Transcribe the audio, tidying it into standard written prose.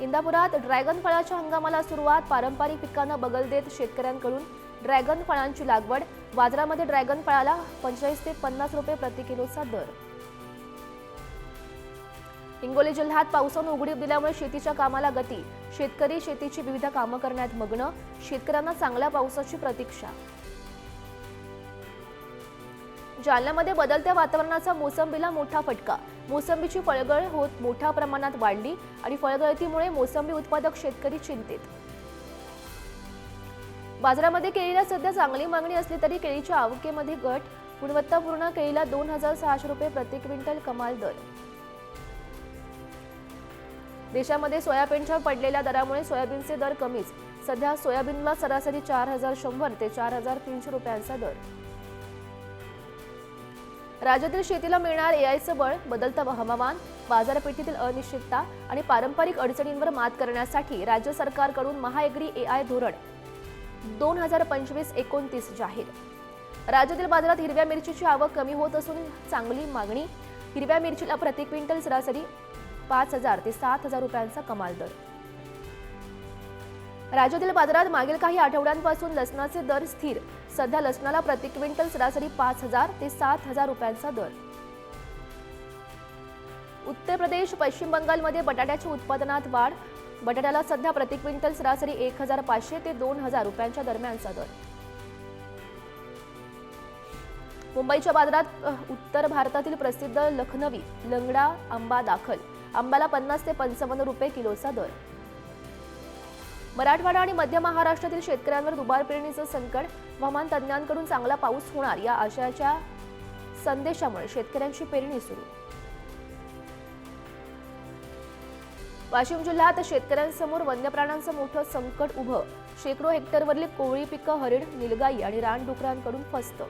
इंदापुरात dragon फळाच्या हंगामाला सुरुवात. पारंपरिक पिकांना बगल देत शेतकऱ्यांकडून ड्रॅगन फळांची लागवड. बाजारामध्ये ड्रॅगन फळाला 45 ते 50 रुपये प्रति किलोचा दर. हिंगोली जिल्ह्यात पावसाने उघडीप दिल्यामुळे शेतीच्या कामाला गती. शेतकरी शेतीची विविध कामं करण्यात मग्न. शेतकऱ्यांना चांगल्या पावसाची प्रतीक्षा. जालन्यामध्ये बदलत्या वातावरणाचा मोसंबीला मोठा फटका. मोसंबीची फळगळ होत मोठ्या प्रमाणात वाढली आणि फळगळतीमुळे मोसंबी उत्पादक शेतकरी चिंतेत. बाजारामध्ये केळीला सध्या चांगली मागणी असली तरी केळीच्या आवकेमध्ये घट. गुणवत्तापूर्ण केळीला 2600 रुपये प्रति क्विंटल कमाल दर. देशामध्ये सोयाबीनच्या पडलेल्या दरामुळे सोयाबीनचे दर कमीच. सध्या सोयाबीनला सरासरी 4100 ते 4300 रुपयांचा दर. राज्यातील शेतीला मिळणार एआयचं बळ. बदलतं हवामान, बाजारपेठेतील अनिश्चितता आणि पारंपरिक अडचणींवर मात करण्यासाठी राज्य सरकारकडून महाएग्री एआय धोरण 2025-29 जाहीर. राज्यातील बाजारात हिरव्या मिरचीची आवक कमी होत असून चांगली मागणी. हिरव्या मिरचीला प्रति क्विंटल सरासरी 5000 ते 7000 रुपयांचा कमाल दर. राज्यातील बाजारात मागील काही आठवड्यांपासून लसणाचे दर स्थिर. सध्या लसणाला प्रति क्विंटल सरासरी 5000 ते 7000 रुपयांचा दर. उत्तर प्रदेश, पश्चिम बंगालमध्ये बटाट्याच्या उत्पादनात वाढ. बटाट्याला सध्या प्रति क्विंटल सरासरी 1500 ते 2000 रुपयांच्या दरम्यानचा दर. मुंबईच्या बाजारात उत्तर भारतातील प्रसिद्ध लखनवी लंगडा आंबा दाखल. आंब्याला 50 ते 55 रुपये किलोचा दर. मराठवाडा आणि मध्य महाराष्ट्रातील शेतकऱ्यांवर दुबार पेरणीचं संकट. हवामान तज्ज्ञांकडून चांगला पाऊस होणार या आशयाच्या संदेशामुळे शेतकऱ्यांची पेरणी सुरू. वाशिम जिल्ह्यात शेतकऱ्यांसमोर वन्य प्राण्यांचं मोठं संकट उभं. शेकडो हेक्टरवरील कोवळी पिकं हरिण, निलगाई आणि रानडुकरांकडून फस्त.